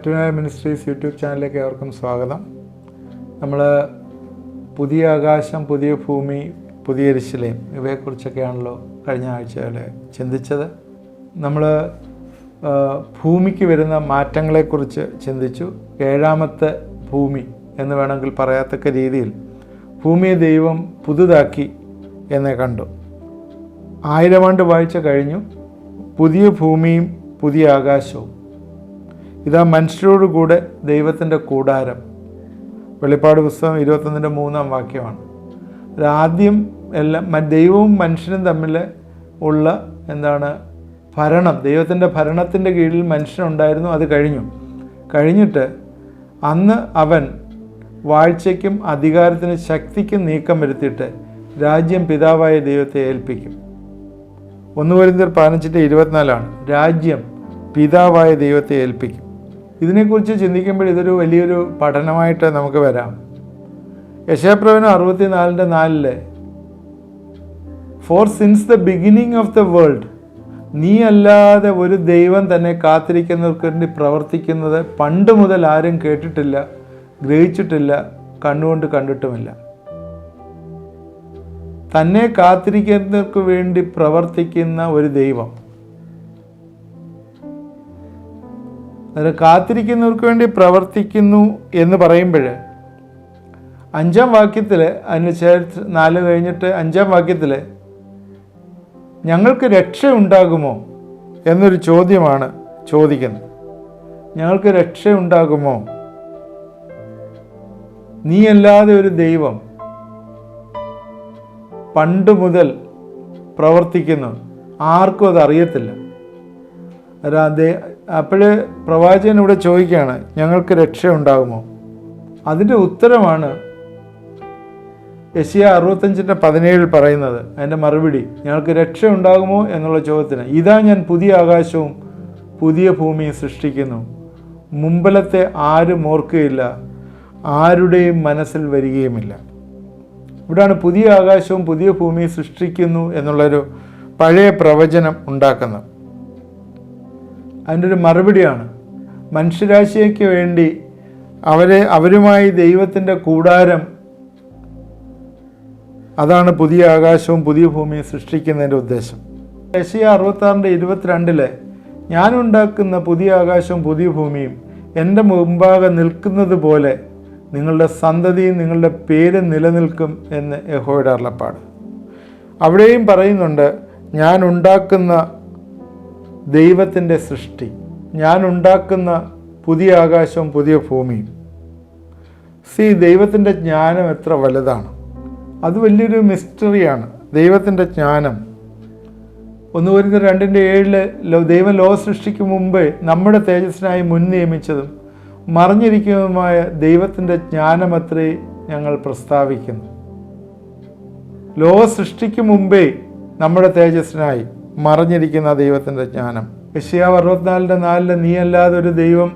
മറ്റൊരായ ministries YouTube ചാനലിലേക്ക് ഏവർക്കും സ്വാഗതം. നമ്മൾ പുതിയ ആകാശം, പുതിയ ഭൂമി, പുതിയ യെരൂശലേം ഇവയെക്കുറിച്ചൊക്കെയാണല്ലോ കഴിഞ്ഞ ആഴ്ചയിൽ ചിന്തിച്ചത്. നമ്മൾ ഭൂമിക്ക് വരുന്ന മാറ്റങ്ങളെക്കുറിച്ച് ചിന്തിച്ചു. ഏഴാമത്തെ ഭൂമി എന്ന് വേണമെങ്കിൽ പറയത്തക്ക രീതിയിൽ ഭൂമിയെ ദൈവം പുതുതാക്കി എന്ന് കണ്ടു. 1000 ആണ്ട് വാഴ്ച കഴിഞ്ഞു. പുതിയ ഭൂമിയും പുതിയ ആകാശവും. ഇതാ മനുഷ്യരോടുകൂടെ ദൈവത്തിൻ്റെ കൂടാരം. വെളിപ്പാട് പുസ്തകം 21-3 വാക്യമാണ്. ആദ്യം എല്ലാം ദൈവവും മനുഷ്യനും തമ്മിൽ ഉള്ള ഭരണം, ദൈവത്തിൻ്റെ ഭരണത്തിൻ്റെ കീഴിൽ മനുഷ്യനുണ്ടായിരുന്നു. അത് കഴിഞ്ഞിട്ട് അന്ന് അവൻ വാഴ്ചയ്ക്കും അധികാരത്തിനും ശക്തിക്കും നീക്കം വരുത്തിയിട്ട് രാജ്യം പിതാവായ ദൈവത്തെ ഏൽപ്പിക്കും. 1 കൊരിന്ത്യർ 15:24 രാജ്യം പിതാവായ ദൈവത്തെ ഏൽപ്പിക്കും. ഇതിനെക്കുറിച്ച് ചിന്തിക്കുമ്പോൾ ഇതൊരു വലിയൊരു പഠനമായിട്ട് നമുക്ക് വരാം. യെശയ്യാപ്രവചനം 64:4 for since the beginning of the world നീ അല്ലാതെ ഒരു ദൈവം തന്നെ കാത്തിരിക്കുന്നവർക്ക് വേണ്ടി പ്രവർത്തിക്കുന്നത് പണ്ട് മുതൽ ആരും കേട്ടിട്ടില്ല, ഗ്രഹിച്ചിട്ടില്ല, കണ്ണുകൊണ്ട് കണ്ടിട്ടുമില്ല. തന്നെ കാത്തിരിക്കുന്നവർക്ക് വേണ്ടി പ്രവർത്തിക്കുന്ന ഒരു ദൈവം. അതായത് കാത്തിരിക്കുന്നവർക്ക് വേണ്ടി പ്രവർത്തിക്കുന്നു എന്ന് പറയുമ്പോൾ 5-ാം വാക്യത്തിൽ, അതിന് 4 കഴിഞ്ഞിട്ട് 5-ാം വാക്യത്തിൽ ഞങ്ങൾക്ക് രക്ഷ ഉണ്ടാകുമോ എന്നൊരു ചോദ്യമാണ് ചോദിക്കുന്നത്. ഞങ്ങൾക്ക് രക്ഷ ഉണ്ടാകുമോ? നീ അല്ലാതെ ഒരു ദൈവം പണ്ട് മുതൽ പ്രവർത്തിക്കുന്നു, ആർക്കും അത് അറിയത്തില്ല. അപ്പോൾ പ്രവാചകൻ ഇവിടെ ചോദിക്കുകയാണ്, ഞങ്ങൾക്ക് രക്ഷ ഉണ്ടാകുമോ? അതിൻ്റെ ഉത്തരമാണ് യെശയ്യാ 65:17 പറയുന്നത്. അതിൻ്റെ മറുപടി, ഞങ്ങൾക്ക് രക്ഷ ഉണ്ടാകുമോ എന്നുള്ള ചോദ്യത്തിന്, ഇതാ ഞാൻ പുതിയ ആകാശവും പുതിയ ഭൂമിയും സൃഷ്ടിക്കുന്നു, മുമ്പിലത്തെ ആരും ഓർക്കുകയില്ല, ആരുടെയും മനസ്സിൽ വരികയുമില്ല. ഇവിടെയാണ് പുതിയ ആകാശവും പുതിയ ഭൂമിയും സൃഷ്ടിക്കുന്നു എന്നുള്ളൊരു പഴയ പ്രവചനം ഉണ്ടാക്കുന്നത്. അതിൻ്റെ ഒരു മറുപടിയാണ് മനുഷ്യരാശിക്ക് വേണ്ടി അവരുമായി ദൈവത്തിൻ്റെ കൂടാരം. അതാണ് പുതിയ ആകാശവും പുതിയ ഭൂമിയും സൃഷ്ടിക്കുന്നതിൻ്റെ ഉദ്ദേശം. യെശയ്യാ 66:22 ഞാനുണ്ടാക്കുന്ന പുതിയ ആകാശവും പുതിയ ഭൂമിയും എൻ്റെ മുമ്പാകെ നിൽക്കുന്നത് പോലെ നിങ്ങളുടെ സന്തതിയും നിങ്ങളുടെ പേര് നിലനിൽക്കും എന്ന് യഹോവയുടെ അരുളപ്പാട്. അവിടെയും പറയുന്നുണ്ട്, ഞാൻ ഉണ്ടാക്കുന്ന ദൈവത്തിൻ്റെ സൃഷ്ടി, ഞാൻ ഉണ്ടാക്കുന്ന പുതിയ ആകാശവും പുതിയ ഭൂമിയും. ദൈവത്തിൻ്റെ ജ്ഞാനം എത്ര വലുതാണ്! അത് വലിയൊരു മിസ്റ്ററിയാണ് ദൈവത്തിൻ്റെ ജ്ഞാനം. 1 കൊരിന്ത്യർ 2:7 ദൈവം ലോക സൃഷ്ടിക്ക് മുമ്പേ നമ്മുടെ തേജസ്സിനായി മുൻ നിയമിച്ചതും മറിഞ്ഞിരിക്കുന്നതുമായ ദൈവത്തിൻ്റെ ജ്ഞാനമത്രേ ഞങ്ങൾ പ്രസ്താവിക്കുന്നു. ലോക സൃഷ്ടിക്ക് മുമ്പേ നമ്മുടെ തേജസ്സിനായി മറിഞ്ഞിരിക്കുന്ന ദൈവത്തിൻ്റെ ജ്ഞാനം. യെശയ്യാ 64:4 നീ അല്ലാതെ ഒരു ദൈവം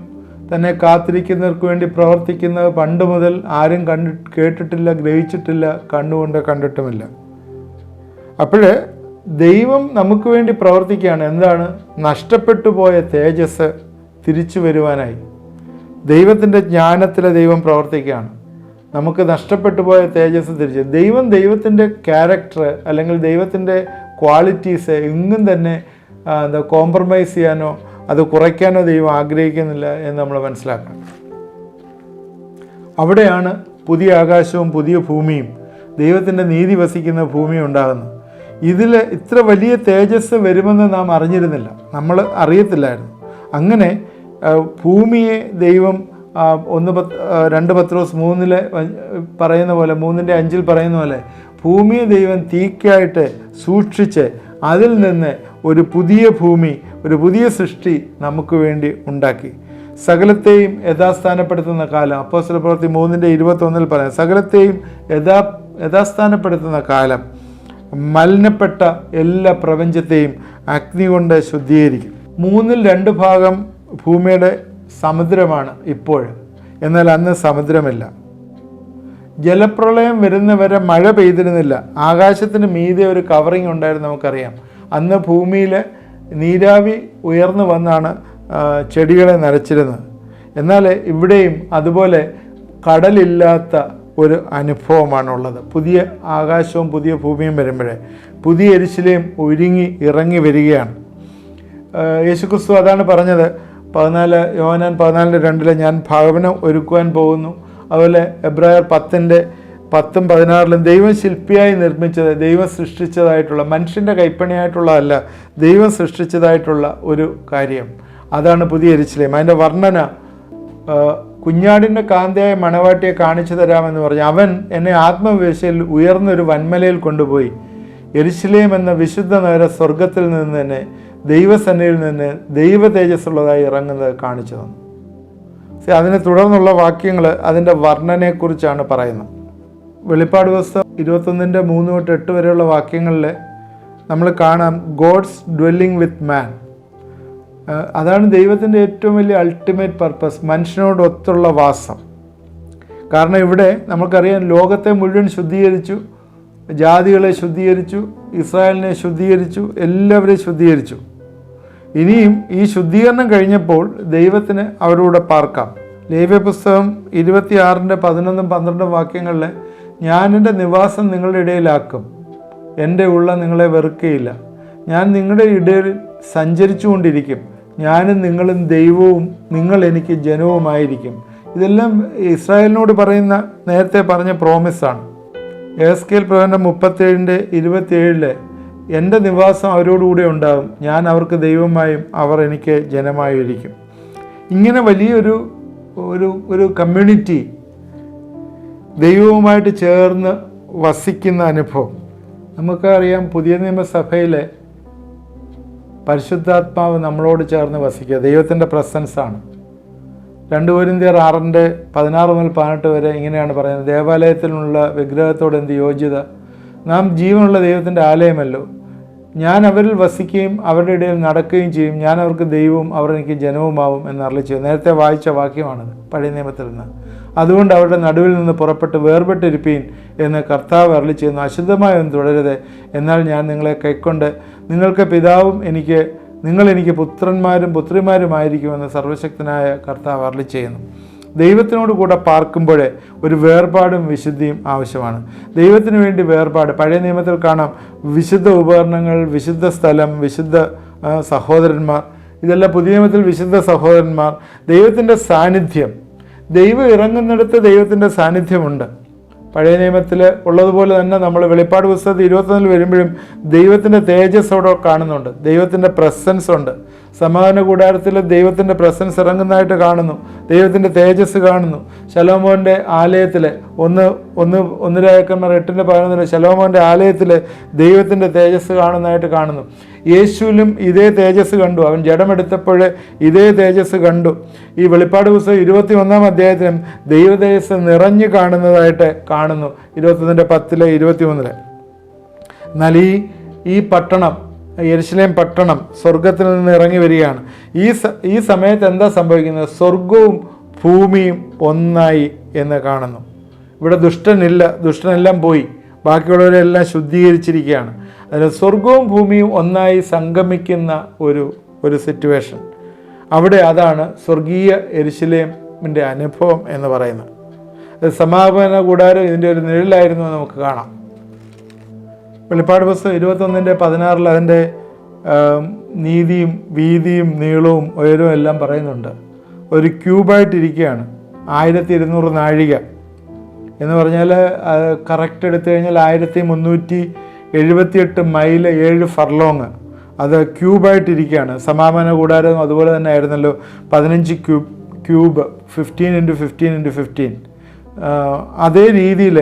തന്നെ കാത്തിരിക്കുന്നവർക്ക് വേണ്ടി പ്രവർത്തിക്കുന്നത് പണ്ട് മുതൽ ആരും കേട്ടിട്ടില്ല, ഗ്രഹിച്ചിട്ടില്ല, കണ്ണുകൊണ്ട് കണ്ടിട്ടുമില്ല. അപ്പോൾ ദൈവം നമുക്ക് വേണ്ടി പ്രവർത്തിക്കുകയാണ്. എന്താണ്? നഷ്ടപ്പെട്ടു പോയ തേജസ് തിരിച്ചു വരുവാനായി ദൈവത്തിൻ്റെ ജ്ഞാനത്തിൽ ദൈവം പ്രവർത്തിക്കുകയാണ്. നമുക്ക് നഷ്ടപ്പെട്ടു പോയ തേജസ് തിരിച്ച് ദൈവത്തിൻ്റെ ക്യാരക്ടർ അല്ലെങ്കിൽ ദൈവത്തിൻ്റെ ക്വാളിറ്റീസ് എങ്ങും തന്നെ കോംപ്രമൈസ് ചെയ്യാനോ അത് കുറയ്ക്കാനോ ദൈവം ആഗ്രഹിക്കുന്നില്ല എന്ന് നമ്മൾ മനസ്സിലാക്കണം. അവിടെയാണ് പുതിയ ആകാശവും പുതിയ ഭൂമിയും ദൈവത്തിൻ്റെ നീതി വസിക്കുന്ന ഭൂമിയും ഉണ്ടാകുന്നത്. ഇതിൽ ഇത്ര വലിയ തേജസ് വരുമെന്ന് നാം അറിഞ്ഞിരുന്നില്ല, നമ്മൾ അറിയത്തില്ലായിരുന്നു. അങ്ങനെ ഭൂമിയെ ദൈവം 2 പത്രോസ് 3 പറയുന്ന പോലെ, 3:5 പറയുന്ന പോലെ, ഭൂമിയെ ദൈവം തീക്കായിട്ട് സൂക്ഷിച്ച് അതിൽ നിന്ന് ഒരു പുതിയ ഭൂമി, ഒരു പുതിയ സൃഷ്ടി നമുക്ക് വേണ്ടി ഉണ്ടാക്കി. സകലത്തെയും യഥാസ്ഥാനപ്പെടുത്തുന്ന കാലം. അപ്പോസ്തലപ്രവൃത്തി 3:21 പറയാം, സകലത്തെയും യഥാസ്ഥാനപ്പെടുത്തുന്ന കാലം. മലിനപ്പെട്ട എല്ലാ പ്രപഞ്ചത്തെയും അഗ്നി കൊണ്ട് ശുദ്ധീകരിക്കും. 2/3 ഭാഗം ഭൂമിയുടെ സമുദ്രമാണ് ഇപ്പോൾ. എന്നാൽ അന്ന് സമുദ്രമില്ല. ജലപ്രളയം വരുന്നവരെ മഴ പെയ്തിരുന്നില്ല. ആകാശത്തിന് മീതെ ഒരു കവറിങ് ഉണ്ടായിരുന്നു, നമുക്കറിയാം. അന്ന് ഭൂമിയിൽ നീരാവി ഉയർന്നു വന്നാണ് ചെടികളെ നനച്ചിരുന്നത്. എന്നാൽ ഇവിടെയും അതുപോലെ കടലില്ലാത്ത ഒരു അനുഭവമാണുള്ളത്. പുതിയ ആകാശവും പുതിയ ഭൂമിയും വരുമ്പോഴേ പുതിയ യെരൂശലേം ഒരുങ്ങി ഇറങ്ങി വരികയാണ്. യേശുക്രിസ്തു അതാണ് പറഞ്ഞത്. യോഹന്നാൻ 14:2 ഞാൻ ഭവനം ഒരുക്കുവാൻ പോകുന്നു. അതുപോലെ എബ്രായർ 10:16 ദൈവം ശില്പിയായി നിർമ്മിച്ചത്, ദൈവം സൃഷ്ടിച്ചതായിട്ടുള്ള, മനുഷ്യൻ്റെ കൈപ്പണിയായിട്ടുള്ളതല്ല, ദൈവം സൃഷ്ടിച്ചതായിട്ടുള്ള ഒരു കാര്യം, അതാണ് പുതിയ യെരൂശലേം. അതിൻ്റെ വർണ്ണന കുഞ്ഞാടിൻ്റെ കാന്തയായ മണവാട്ടിയെ കാണിച്ചു തരാമെന്ന് പറഞ്ഞു. അവൻ എന്നെ ആത്മവേശയിൽ ഉയർന്നൊരു വന്മലയിൽ കൊണ്ടുപോയി യെരൂശലേം എന്ന വിശുദ്ധ നഗരം സ്വർഗത്തിൽ നിന്ന് തന്നെ ദൈവസന്നിധിയിൽ നിന്ന് ദൈവ തേജസ്സുള്ളതായി ഇറങ്ങുന്നത് കാണിച്ചു തന്നു. അതിനെ തുടർന്നുള്ള വാക്യങ്ങൾ അതിൻ്റെ വർണ്ണനയെക്കുറിച്ചാണ് പറയുന്നത്. വെളിപ്പാട് പുസ്തകം 21:3-8 വരെയുള്ള വാക്യങ്ങളിൽ നമ്മൾ കാണാം ഗോഡ്സ് ഡ്വെല്ലിംഗ് വിത്ത് മാൻ. അതാണ് ദൈവത്തിൻ്റെ ഏറ്റവും വലിയ അൾട്ടിമേറ്റ് പർപ്പസ്, മനുഷ്യനോടൊത്തുള്ള വാസം. കാരണം ഇവിടെ നമുക്കറിയാം ലോകത്തെ മുഴുവൻ ശുദ്ധീകരിച്ചു, ജാതികളെ ശുദ്ധീകരിച്ചു, ഇസ്രായേലിനെ ശുദ്ധീകരിച്ചു, എല്ലാവരെയും ശുദ്ധീകരിച്ചു. ഇനിയും ഈ ശുദ്ധീകരണം കഴിഞ്ഞപ്പോൾ ദൈവത്തിന് അവരോട് പാർക്കാം. ലേവ്യ പുസ്തകം 26:11-12 വാക്യങ്ങളിൽ ഞാൻ എൻ്റെ നിവാസം നിങ്ങളുടെ ഇടയിലാക്കും, എൻ്റെ ഉള്ള നിങ്ങളെ വെറുക്കയില്ല, ഞാൻ നിങ്ങളുടെ ഇടയിൽ സഞ്ചരിച്ചു കൊണ്ടിരിക്കും, ഞാനും നിങ്ങളും ദൈവവും നിങ്ങൾ എനിക്ക് ജനവുമായിരിക്കും. ഇതെല്ലാം ഇസ്രായേലിനോട് പറയുന്ന, നേരത്തെ പറഞ്ഞ പ്രോമിസാണ്. എഹെസ്കേൽ പ്രവചനം 37:27 എൻ്റെ നിവാസം അവരോടുകൂടെ ഉണ്ടാകും, ഞാൻ അവർക്ക് ദൈവമായും അവർ എനിക്ക് ജനമായും ഇരിക്കും. ഇങ്ങനെ വലിയൊരു ഒരു കമ്മ്യൂണിറ്റി ദൈവവുമായിട്ട് ചേർന്ന് വസിക്കുന്ന അനുഭവം നമുക്കറിയാം. പുതിയ നിയമസഭയിലെ പരിശുദ്ധാത്മാവ് നമ്മളോട് ചേർന്ന് വസിക്കുക, ദൈവത്തിൻ്റെ പ്രസൻസാണ്. 2 കൊരിന്ത്യർ 6:16-18 വരെ ഇങ്ങനെയാണ് പറയുന്നത്, ദേവാലയത്തിലുള്ള വിഗ്രഹത്തോട് എന്ത് യോഗ്യത, നാം ജീവനുള്ള ദൈവത്തിൻ്റെ ആലയമല്ലോ, ഞാൻ അവരിൽ വസിക്കുകയും അവരുടെ ഇടയിൽ നടക്കുകയും ചെയ്യും, ഞാൻ അവർക്ക് ദൈവവും അവർ എനിക്ക് ജനവുമാവും എന്ന് അരുളിച്ചെയ്തു. നേരത്തെ വായിച്ച വാക്യമാണത് പഴയ നിയമത്തിൽ നിന്ന്. അതുകൊണ്ട് അവരുടെ നടുവിൽ നിന്ന് പുറപ്പെട്ട് വേർപെട്ടിരിപ്പീൻ എന്ന് കർത്താവ് അരുളിച്ചെയ്യുന്നു. അശുദ്ധമായൊന്നും തുടരുത്, എന്നാൽ ഞാൻ നിങ്ങളെ കൈക്കൊണ്ട് നിങ്ങൾക്ക് പിതാവും നിങ്ങൾ എനിക്ക് പുത്രന്മാരും പുത്രിമാരുമായിരിക്കുമെന്ന് സർവശക്തനായ കർത്താവ് അരുളിച്ചെയ്യുന്നു. ദൈവത്തിനോട് കൂടെ പാർക്കുമ്പോഴേ ഒരു വേർപാടും വിശുദ്ധിയും ആവശ്യമാണ്. ദൈവത്തിന് വേണ്ടി വേർപാട് പഴയ നിയമത്തിൽ കാണാം. വിശുദ്ധ ഉപകരണങ്ങൾ, വിശുദ്ധ സ്ഥലം, വിശുദ്ധ സഹോദരന്മാർ, ഇതെല്ലാം പുതിയ നിയമത്തിൽ വിശുദ്ധ സഹോദരന്മാർ. ദൈവത്തിൻ്റെ സാന്നിധ്യം, ദൈവം ഇറങ്ങുന്നിടത്ത് ദൈവത്തിൻ്റെ സാന്നിധ്യമുണ്ട്. പഴയ നിയമത്തിൽ ഉള്ളതുപോലെ തന്നെ നമ്മൾ വെളിപ്പാട് പുസ്തകത്തിൽ 21 വരുമ്പോഴും ദൈവത്തിൻ്റെ തേജസ് അവിടെ കാണുന്നുണ്ട്, ദൈവത്തിൻ്റെ പ്രസൻസ് ഉണ്ട്. സമാധാന കൂടാരത്തിൽ ദൈവത്തിൻ്റെ പ്രസൻസ് ഇറങ്ങുന്നതായിട്ട് കാണുന്നു, ദൈവത്തിൻ്റെ തേജസ് കാണുന്നു. ശലോമോൻ്റെ ആലയത്തിൽ 1 രാജാക്കന്മാർ 8:11 ശലോമോൻ്റെ ആലയത്തിൽ ദൈവത്തിൻ്റെ തേജസ് കാണുന്നതായിട്ട് കാണുന്നു. യേശുവിലും ഇതേ തേജസ് കണ്ടു, അവൻ ജഡമെടുത്തപ്പോൾ ഇതേ തേജസ് കണ്ടു. ഈ വെളിപ്പാട് പുസ്തകം 21 അധ്യായത്തിലും ദൈവ തേജസ് നിറഞ്ഞു കാണുന്നതായിട്ട് കാണുന്നു, 21:10-21. എന്നാൽ ഈ പട്ടണം, യെരൂശലേം പട്ടണം സ്വർഗത്തിൽ നിന്ന് ഇറങ്ങി വരികയാണ്. ഈ സമയത്ത് എന്താ സംഭവിക്കുന്നത്? സ്വർഗവും ഭൂമിയും ഒന്നായി എന്ന് കാണുന്നു. ഇവിടെ ദുഷ്ടനെല്ലാം പോയി, ബാക്കിയുള്ളവരെല്ലാം ശുദ്ധീകരിച്ചിരിക്കുകയാണ്. അതിന് സ്വർഗവും ഭൂമിയും ഒന്നായി സംഗമിക്കുന്ന ഒരു സിറ്റുവേഷൻ അവിടെ, അതാണ് സ്വർഗീയ യെരൂശലേമിൻ്റെ അനുഭവം എന്ന് പറയുന്നത്. സമാപന കൂടാരം ഇതിൻ്റെ ഒരു നിഴലായിരുന്നു എന്ന് നമുക്ക് കാണാം. വെളിപ്പാട് പുസ്തകം 21:16 അതിൻ്റെ നീതിയും വീതിയും നീളവും ഉയരവും എല്ലാം പറയുന്നുണ്ട്. ഒരു ക്യൂബായിട്ടിരിക്കുകയാണ്. 1200 നാഴിക എന്ന് പറഞ്ഞാൽ കറക്റ്റ് എടുത്തു കഴിഞ്ഞാൽ 1378 മൈൽ 7 ഫർലോങ്. അത് ക്യൂബായിട്ടിരിക്കുകയാണ്. സമാപന കൂടാരവും അതുപോലെ തന്നെ ആയിരുന്നല്ലോ, 15 ക്യൂബ് 15x15x15. അതേ രീതിയിൽ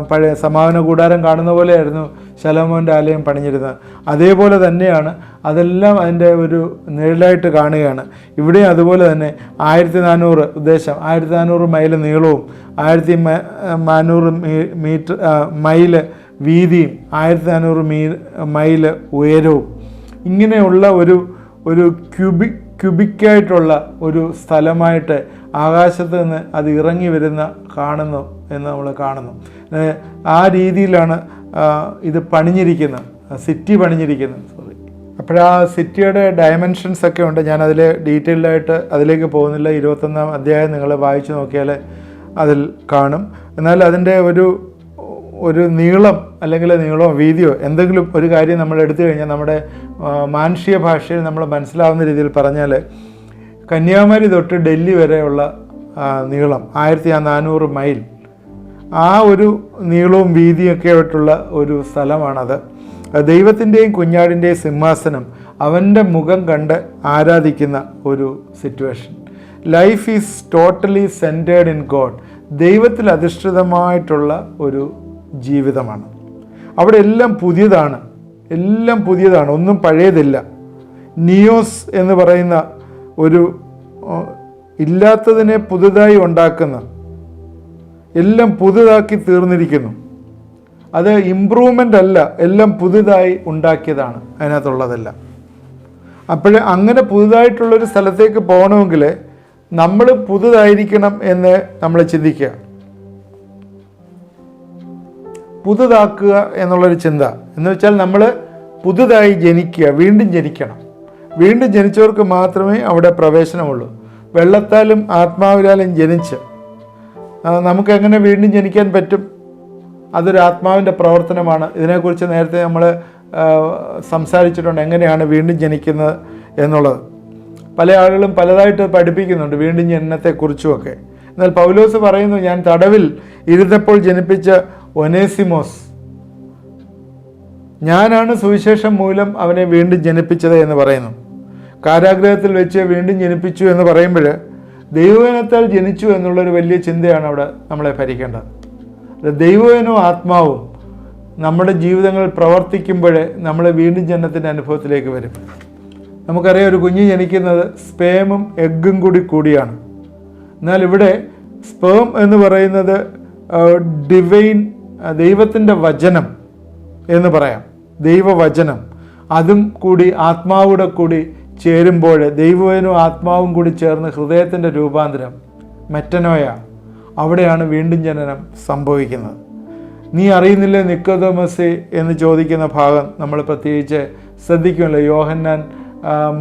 പഴയ സമാപന കൂടാരം കാണുന്ന പോലെയായിരുന്നു ശലോമോൻ്റെ ആലയം പണിഞ്ഞിരുന്നത്. അതേപോലെ തന്നെയാണ്, അതെല്ലാം അതിൻ്റെ ഒരു നിഴലായിട്ട് കാണുകയാണ്. ഇവിടെയും അതുപോലെ തന്നെ 1400 ഉദ്ദേശം 1400 മൈൽ നീളവും 1400 മൈൽ വീതിയും 1400 മൈൽ ഉയരവും, ഇങ്ങനെയുള്ള ഒരു ക്യൂബിക്കായിട്ടുള്ള ഒരു സ്ഥലമായിട്ട് ആകാശത്ത് നിന്ന് അത് ഇറങ്ങി കാണുന്നു എന്ന് നമ്മൾ കാണുന്നു. ആ രീതിയിലാണ് ഇത് പണിഞ്ഞിരിക്കുന്നത്, സിറ്റി പണിഞ്ഞിരിക്കുന്നത്. അപ്പോഴാ സിറ്റിയുടെ ഡയമെൻഷൻസ് ഒക്കെ ഉണ്ട്. ഞാൻ അതിൽ ഡീറ്റെയിൽഡായിട്ട് അതിലേക്ക് പോകുന്നില്ല. 21-ാം അധ്യായം നിങ്ങൾ വായിച്ചു നോക്കിയാൽ അതിൽ കാണും. എന്നാൽ അതിൻ്റെ ഒരു നീളം അല്ലെങ്കിൽ നീളമോ വീതിയോ എന്തെങ്കിലും ഒരു കാര്യം നമ്മൾ എടുത്തു കഴിഞ്ഞാൽ നമ്മുടെ മാനുഷിക ഭാഷയിൽ നമ്മൾ മനസ്സിലാവുന്ന രീതിയിൽ പറഞ്ഞാൽ കന്യാകുമാരി തൊട്ട് ഡൽഹി വരെയുള്ള നീളം 1400 മൈൽ, ആ ഒരു നീളവും വീതിയൊക്കെ ആയിട്ടുള്ള ഒരു സ്ഥലമാണത്. ദൈവത്തിൻ്റെയും കുഞ്ഞാടിൻ്റെയും സിംഹാസനം, അവൻ്റെ മുഖം കണ്ട് ആരാധിക്കുന്ന ഒരു situation. Life is totally centred in God. ദൈവത്തിൽ അധിഷ്ഠിതമായിട്ടുള്ള ഒരു ജീവിതമാണ്. അവിടെ എല്ലാം പുതിയതാണ്, എല്ലാം പുതിയതാണ്, ഒന്നും പഴയതില്ല. നിയോസ് എന്ന് പറയുന്ന ഒരു ഇല്ലാത്തതിനെ പുതുതായി ഉണ്ടാക്കുന്ന, എല്ലാം പുതുതാക്കി തീർന്നിരിക്കുന്നു. അത് ഇമ്പ്രൂവ്മെൻ്റ് അല്ല, എല്ലാം പുതുതായി ഉണ്ടാക്കിയതാണ് അതിനകത്തുള്ളതെല്ലാം. അപ്പോൾ അങ്ങനെ പുതുതായിട്ടുള്ളൊരു സ്ഥലത്തേക്ക് പോകണമെങ്കിൽ നമ്മൾ പുതുതായിരിക്കണം എന്ന് നമ്മൾ ചിന്തിക്കുക. പുതുതാക്കുക എന്നുള്ളൊരു ചിന്ത എന്ന് വെച്ചാൽ നമ്മൾ പുതുതായി ജനിക്കുക, വീണ്ടും ജനിക്കണം. വീണ്ടും ജനിച്ചവർക്ക് മാത്രമേ അവിടെ പ്രവേശനമുള്ളൂ. വെള്ളത്താലും ആത്മാവിലാലും ജനിച്ച് നമുക്കെങ്ങനെ വീണ്ടും ജനിക്കാൻ പറ്റും? അതൊരു ആത്മാവിൻ്റെ പ്രവർത്തനമാണ്. ഇതിനെക്കുറിച്ച് നേരത്തെ നമ്മൾ സംസാരിച്ചിട്ടുണ്ട്, എങ്ങനെയാണ് വീണ്ടും ജനിക്കുന്നത് എന്നുള്ളത്. പല ആളുകളും പലതായിട്ട് പഠിപ്പിക്കുന്നുണ്ട് വീണ്ടും ജനനത്തെക്കുറിച്ചുമൊക്കെ. എന്നാൽ പൗലോസ് പറയുന്നു, ഞാൻ തടവിൽ ഇരുന്നപ്പോൾ ജനിപ്പിച്ച ഒനേസിമോസ്, ഞാനാണ് സുവിശേഷം മൂലം അവനെ വീണ്ടും ജനിപ്പിച്ചത് എന്ന് പറയുന്നു. കാരാഗ്രഹത്തിൽ വെച്ച് വീണ്ടും ജനിപ്പിച്ചു എന്ന് പറയുമ്പോൾ ദൈവവചനത്താൽ ജനിച്ചു എന്നുള്ളൊരു വലിയ ചിന്തയാണ് അവിടെ നമ്മളെ ഭരിക്കേണ്ടത്. ദൈവവചനവും ആത്മാവും നമ്മുടെ ജീവിതങ്ങളിൽ പ്രവർത്തിക്കുമ്പോൾ നമ്മൾ വീണ്ടും ജനനത്തിൻ്റെ അനുഭവത്തിലേക്ക് വരും. നമുക്കറിയാം, ഒരു കുഞ്ഞ് ജനിക്കുന്നത് സ്പേമും എഗ്ഗും കൂടിയാണ്. എന്നാൽ ഇവിടെ സ്പേം എന്ന് പറയുന്നത് ഡിവൈൻ, ദൈവത്തിൻ്റെ വചനം എന്ന് പറയാം, ദൈവവചനം. അതും കൂടി ആത്മാവിടെ കൂടി ചേരുമ്പോൾ ദൈവവചനവും ആത്മാവും കൂടി ചേർന്ന് ഹൃദയത്തിൻ്റെ രൂപാന്തരം, മെറ്റനോയ, അവിടെയാണ് വീണ്ടും ജനനം സംഭവിക്കുന്നത്. നീ അറിയുന്നില്ലേ നിക്കോദോമസേ എന്ന് ചോദിക്കുന്ന ഭാഗം നമ്മൾ പ്രത്യേകിച്ച് ശ്രദ്ധിക്കുമല്ലോ. യോഹന്നാൻ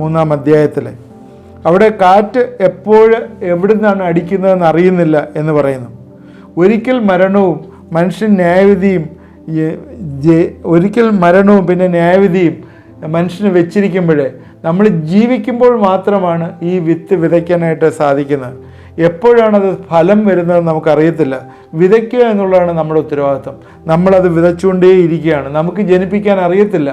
3-ാം അധ്യായത്തിൽ അവിടെ കാറ്റ് എപ്പോഴും എവിടെ നിന്നാണ് അടിക്കുന്നതെന്ന് അറിയുന്നില്ല എന്ന് പറയുന്നു. ഒരിക്കൽ മരണവും പിന്നെ ന്യായവിധിയും മനുഷ്യന് വെച്ചിരിക്കുമ്പോഴേ നമ്മൾ ജീവിക്കുമ്പോൾ മാത്രമാണ് ഈ വിത്ത് വിതയ്ക്കാനായിട്ട് സാധിക്കുന്നത്. എപ്പോഴാണത് ഫലം വരുന്നതെന്ന് നമുക്കറിയത്തില്ല. വിതയ്ക്കുക എന്നുള്ളതാണ് നമ്മുടെ ഉത്തരവാദിത്വം. നമ്മളത് വിതച്ചുകൊണ്ടേ ഇരിക്കുകയാണ്. നമുക്ക് ജനിപ്പിക്കാൻ അറിയത്തില്ല,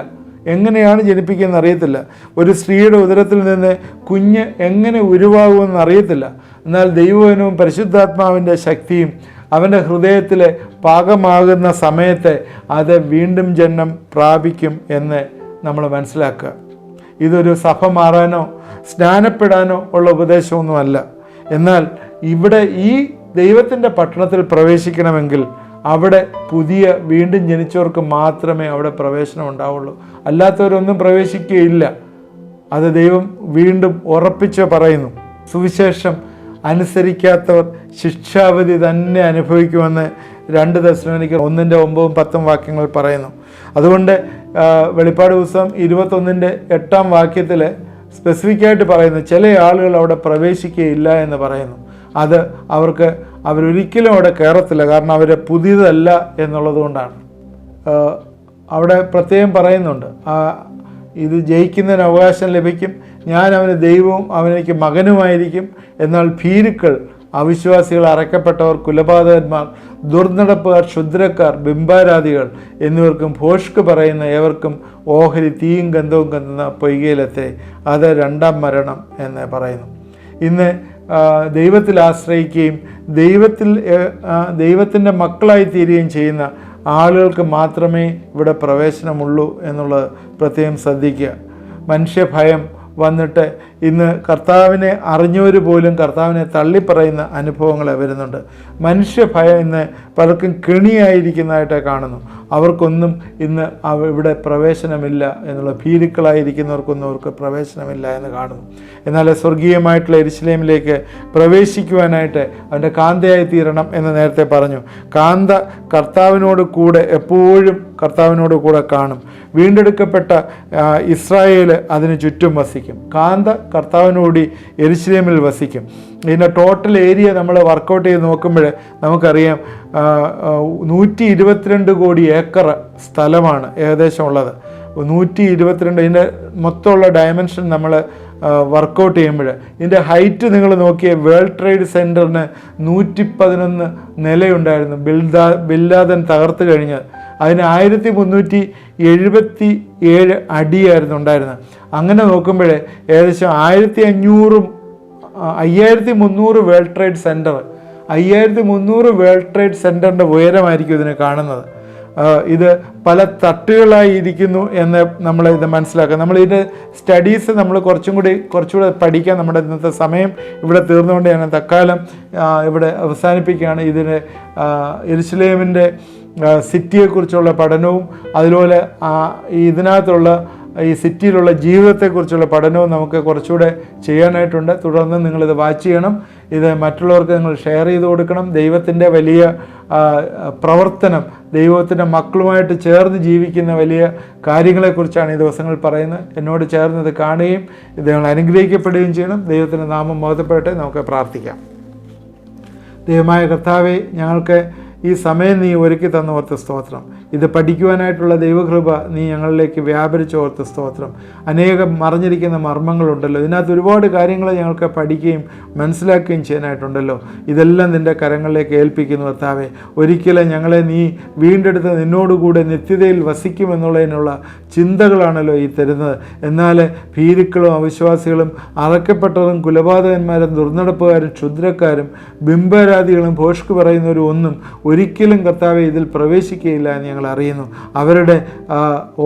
എങ്ങനെയാണ് ജനിപ്പിക്കുകയെന്ന് അറിയത്തില്ല. ഒരു സ്ത്രീയുടെ ഉദരത്തിൽ നിന്ന് കുഞ്ഞ് എങ്ങനെ ഉരുവാകുമെന്ന് അറിയത്തില്ല. എന്നാൽ ദൈവവചനവും പരിശുദ്ധാത്മാവിൻ്റെ ശക്തിയും അവൻ്റെ ഹൃദയത്തിൽ പാകമാകുന്ന സമയത്ത് അത് വീണ്ടും ജന്മം പ്രാപിക്കും എന്ന് നമ്മൾ മനസ്സിലാക്കുക. ഇതൊരു സഭ മാറാനോ സ്നാനപ്പെടാനോ ഉള്ള ഉപദേശമൊന്നുമല്ല. എന്നാൽ ഇവിടെ ഈ ദൈവത്തിൻ്റെ പട്ടണത്തിൽ പ്രവേശിക്കണമെങ്കിൽ അവിടെ പുതിയ വീണ്ടും ജനിച്ചവർക്ക് മാത്രമേ അവിടെ പ്രവേശനം ഉണ്ടാവുള്ളൂ. അല്ലാത്തവരൊന്നും പ്രവേശിക്കുകയില്ല. അത് ദൈവം വീണ്ടും ഉറപ്പിച്ച് പറയുന്നു. സുവിശേഷം അനുസരിക്കാത്തവർ ശിക്ഷാവിധി തന്നെ അനുഭവിക്കുമെന്ന് 2 തെസ്സലോനിക്കർ 1:9-10 വാക്യങ്ങൾ പറയുന്നു. അതുകൊണ്ട് വെളിപ്പാട് പുസ്തകം 21:8 വാക്യത്തിൽ സ്പെസിഫിക്കായിട്ട് പറയുന്നു, ചില ആളുകൾ അവിടെ പ്രവേശിക്കുകയില്ല എന്ന് പറയുന്നു. അത് അവരൊരിക്കലും അവിടെ കയറത്തില്ല, കാരണം അവർ പുതിയതല്ല എന്നുള്ളത് കൊണ്ടാണ്. അവിടെ പ്രത്യേകം പറയുന്നുണ്ട്, ഇത് ജയിക്കുന്നതിന് അവകാശം ലഭിക്കും, ഞാൻ അവന് ദൈവവും അവനെനിക്ക് മകനുമായിരിക്കും. എന്നാൽ ഭീരുക്കൾ, അവിശ്വാസികൾ, അറയ്ക്കപ്പെട്ടവർ, കുലപാതകന്മാർ, ദുർനടപ്പുകാർ, ക്ഷുദ്രക്കാർ, ബിംബാരാധികൾ എന്നിവർക്കും ഭോഷ്ക് പറയുന്ന ഏവർക്കും ഓഹരി തീയും ഗന്ധവും കത്തുന്ന പൊയ്കയിലെത്തേ, അത് 2-ാം മരണം എന്ന് പറയുന്നു. ഇന്ന് ദൈവത്തിൽ ആശ്രയിക്കുകയും ദൈവത്തിൻ്റെ മക്കളായി തീരുകയും ചെയ്യുന്ന ആളുകൾക്ക് മാത്രമേ ഇവിടെ പ്രവേശനമുള്ളൂ എന്നുള്ളത് പ്രത്യേകം ശ്രദ്ധിക്കുക. മനുഷ്യഭയം വന്നിട്ട് ഇന്ന് കർത്താവിനെ അറിഞ്ഞവർ പോലും കർത്താവിനെ തള്ളിപ്പറയുന്ന അനുഭവങ്ങൾ വരുന്നുണ്ട്. മനുഷ്യഭയം ഇന്ന് പലർക്കും കെണിയായിരിക്കുന്നതായിട്ട് കാണുന്നു. അവർക്കൊന്നും ഇന്ന് ഇവിടെ പ്രവേശനമില്ല എന്നുള്ള, ഭീരുക്കളായിരിക്കുന്നവർക്കൊന്നും അവർക്ക് പ്രവേശനമില്ല എന്ന് കാണുന്നു. എന്നാൽ സ്വർഗീയമായിട്ടുള്ള യെരുശലേമിലേക്ക് പ്രവേശിക്കുവാനായിട്ട് അവൻ്റെ കാന്തയായി തീരണം എന്ന് നേരത്തെ പറഞ്ഞു. കാന്ത കർത്താവിനോട് കൂടെ എപ്പോഴും കർത്താവിനോട് കൂടെ കാണും. വീണ്ടെടുക്കപ്പെട്ട ഇസ്രായേൽ അതിന് ചുറ്റും വസിക്കും. കാന്ത കർത്താവിനോടി യെരൂശലേമിൽ വസിക്കും. ഇതിൻ്റെ ടോട്ടൽ ഏരിയ നമ്മൾ വർക്കൗട്ട് ചെയ്ത് നോക്കുമ്പോൾ നമുക്കറിയാം 122 കോടി ഏക്കർ സ്ഥലമാണ് ഏകദേശം ഉള്ളത്. 122 ഇതിൻ്റെ മൊത്തമുള്ള ഡയമെൻഷൻ നമ്മൾ വർക്കൗട്ട് ചെയ്യുമ്പോൾ ഇതിൻ്റെ ഹൈറ്റ് നിങ്ങൾ നോക്കിയ വേൾഡ് ട്രേഡ് സെൻറ്ററിന് 111 നിലയുണ്ടായിരുന്നു. ബിൻ ലാദൻ തകർത്ത് കഴിഞ്ഞത്. അതിന് 1377 അടിയായിരുന്നു ഉണ്ടായിരുന്നത്. അങ്ങനെ നോക്കുമ്പോൾ ഏകദേശം 5300 World Trade Center, 5300 World Trade സെൻറ്ററിൻ്റെ ഉയരമായിരിക്കും ഇതിന് കാണുന്നത്. ഇത് പല തട്ടുകളായി ഇരിക്കുന്നു എന്ന് നമ്മൾ ഇത് മനസ്സിലാക്കുക. നമ്മളിതിൻ്റെ സ്റ്റഡീസ് നമ്മൾ കുറച്ചുകൂടെ പഠിക്കാൻ നമ്മുടെ ഇന്നത്തെ സമയം ഇവിടെ തീർന്നുകൊണ്ട് ഞാൻ തൽക്കാലം ഇവിടെ അവസാനിപ്പിക്കുകയാണ്. ഇതിന് യെരൂശലേമിൻ്റെ സിറ്റിയെക്കുറിച്ചുള്ള പഠനവും അതുപോലെ ഇതിനകത്തുള്ള ഈ സിറ്റിയിലുള്ള ജീവിതത്തെക്കുറിച്ചുള്ള പഠനവും നമുക്ക് കുറച്ചുകൂടെ ചെയ്യാനായിട്ടുണ്ട്. തുടർന്ന് നിങ്ങളിത് വാച്ച് ചെയ്യണം. ഇത് മറ്റുള്ളവർക്ക് നിങ്ങൾ ഷെയർ ചെയ്ത് കൊടുക്കണം. ദൈവത്തിൻ്റെ വലിയ പ്രവർത്തനം, ദൈവത്തിൻ്റെ മക്കളുമായിട്ട് ചേർന്ന് ജീവിക്കുന്ന വലിയ കാര്യങ്ങളെക്കുറിച്ചാണ് ഈ ദിവസങ്ങൾ പറയുന്നത്. എന്നോട് ചേർന്ന് ഇത് കാണുകയും ഇത് നിങ്ങൾ അനുഗ്രഹിക്കപ്പെടുകയും ചെയ്യണം. ദൈവത്തിൻ്റെ നാമം മഹത്വപ്പെടട്ടെ. നമുക്ക് പ്രാർത്ഥിക്കാം. ദൈവമായ കർത്താവേ, ഞങ്ങൾക്ക് ഈ സമയം നീ ഒരുക്കി തന്ന ഓർത്ത് സ്തോത്രം. ഇത് പഠിക്കുവാനായിട്ടുള്ള ദൈവകൃപ നീ ഞങ്ങളിലേക്ക് വ്യാപരിച്ച ഓർത്ത് സ്തോത്രം. അനേകം മറിഞ്ഞിരിക്കുന്ന മർമ്മങ്ങളുണ്ടല്ലോ. ഇതിനകത്ത് ഒരുപാട് കാര്യങ്ങൾ ഞങ്ങൾക്ക് പഠിക്കുകയും മനസ്സിലാക്കുകയും ചെയ്യാനായിട്ടുണ്ടല്ലോ. ഇതെല്ലാം നിൻ്റെ കരങ്ങളിലേക്ക് ഏൽപ്പിക്കുന്നു കർത്താവേ. ഒരിക്കലും ഞങ്ങളെ നീ വീണ്ടെടുത്ത് നിന്നോടുകൂടെ നിത്യതയിൽ വസിക്കുമെന്നുള്ളതിനുള്ള ചിന്തകളാണല്ലോ ഈ തരുന്നത്. എന്നാൽ ഭീരുക്കളും അവിശ്വാസികളും അറക്കപ്പെട്ടവരും കുലപാതകന്മാരും ദുർനടപ്പുകാരും ക്ഷുദ്രക്കാരും ബിംബാരാധികളും ഭോഷ്ക് പറയുന്നവരും ഒന്നും ഒരിക്കലും കർത്താവെ ഇതിൽ പ്രവേശിക്കുകയില്ല എന്ന് ഞങ്ങൾ അറിയുന്നു. അവരുടെ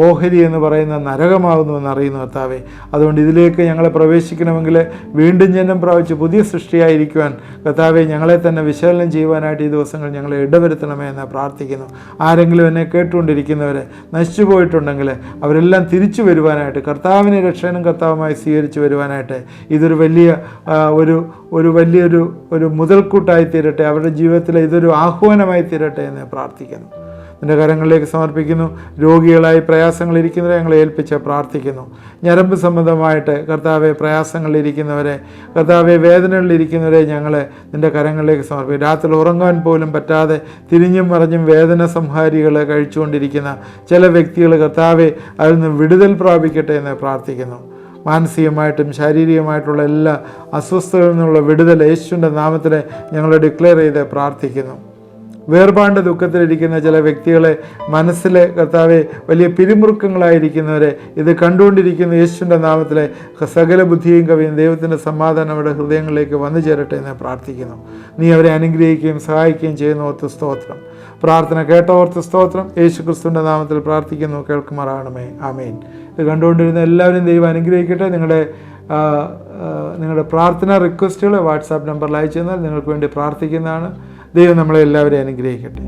ഓഹരി എന്ന് പറയുന്ന നരകമാകുന്നുവെന്ന് അറിയുന്നു കർത്താവെ. അതുകൊണ്ട് ഇതിലേക്ക് ഞങ്ങളെ പ്രവേശിക്കണമെങ്കിൽ വീണ്ടും ജന്മം പ്രാപിച്ച് പുതിയ സൃഷ്ടിയായിരിക്കുവാൻ കർത്താവെ ഞങ്ങളെ തന്നെ വിശകലനം ചെയ്യുവാനായിട്ട് ഈ ദിവസങ്ങൾ ഞങ്ങളെ ഇടവരുത്തണമേ എന്ന് പ്രാർത്ഥിക്കുന്നു. ആരെങ്കിലും എന്നെ കേട്ടുകൊണ്ടിരിക്കുന്നവരെ നശിച്ചു പോയിട്ടുണ്ടെങ്കിൽ അവരെല്ലാം തിരിച്ചു വരുവാനായിട്ട്, കർത്താവിനെ രക്ഷകനും കർത്താവുമായി സ്വീകരിച്ചു വരുവാനായിട്ട് ഇതൊരു വലിയ ഒരു മുതൽക്കൂട്ടായി തീരട്ടെ. അവരുടെ ജീവിതത്തിൽ ഇതൊരു ആഹ്വാനമായി തീരട്ടെ എന്ന് പ്രാർത്ഥിക്കുന്നു. നിൻ്റെ കരങ്ങളിലേക്ക് സമർപ്പിക്കുന്നു. രോഗികളായി പ്രയാസങ്ങളിരിക്കുന്നവരെ ഞങ്ങളെ ഏൽപ്പിച്ച് പ്രാർത്ഥിക്കുന്നു. ഞരമ്പ് സംബന്ധമായിട്ട് കർത്താവെ പ്രയാസങ്ങളിലിരിക്കുന്നവരെ, കർത്താവെ വേദനകളിലിരിക്കുന്നവരെ ഞങ്ങളെ നിൻ്റെ കരങ്ങളിലേക്ക് സമർപ്പിക്കും. രാത്രി ഉറങ്ങാൻ പോലും പറ്റാതെ തിരിഞ്ഞും മറിഞ്ഞും വേദന സംഹാരികളെ കഴിച്ചുകൊണ്ടിരിക്കുന്ന ചില വ്യക്തികൾ കർത്താവെ അതിൽ നിന്ന് വിടുതൽ പ്രാപിക്കട്ടെ എന്ന് പ്രാർത്ഥിക്കുന്നു. മാനസികമായിട്ടും ശാരീരികമായിട്ടുള്ള എല്ലാ അസ്വസ്ഥതകളിൽ നിന്നുള്ള വിടുതൽ യേശുവിൻ്റെ നാമത്തിൽ ഞങ്ങൾ ഡിക്ലെയർ ചെയ്ത് പ്രാർത്ഥിക്കുന്നു. വേർപാണ്ട ദുഃഖത്തിലിരിക്കുന്ന ചില വ്യക്തികളെ, മനസ്സിലെ കർത്താവെ വലിയ പിരിമുറുക്കങ്ങളായിരിക്കുന്നവരെ ഇത് കണ്ടുകൊണ്ടിരിക്കുന്ന യേശുവിൻ്റെ നാമത്തിലെ സകല ബുദ്ധിയും കവിയും ദൈവത്തിൻ്റെ സമാധാനം അവരുടെ ഹൃദയങ്ങളിലേക്ക് വന്നു ചേരട്ടെ എന്ന് പ്രാർത്ഥിക്കുന്നു. നീ അവരെ അനുഗ്രഹിക്കുകയും സഹായിക്കുകയും ചെയ്യുന്ന ഓർത്ത് സ്തോത്രം. പ്രാർത്ഥന കേട്ട ഓർത്ത് സ്തോത്രം. യേശു ക്രിസ്തുവിൻ്റെ നാമത്തിൽ പ്രാർത്ഥിക്കുന്നു, കേൾക്കുമാറാകണമേ. ആമേൻ. ഇത് കണ്ടുകൊണ്ടിരുന്ന എല്ലാവരും ദൈവം അനുഗ്രഹിക്കട്ടെ. നിങ്ങളുടെ പ്രാർത്ഥന റിക്വസ്റ്റുകൾ വാട്സാപ്പ് നമ്പറിൽ അയച്ചു തന്നാൽ നിങ്ങൾക്ക് വേണ്ടി പ്രാർത്ഥിക്കുന്നതാണ്. ദൈവം നമ്മളെ എല്ലാവരെയും അനുഗ്രഹിക്കട്ടെ.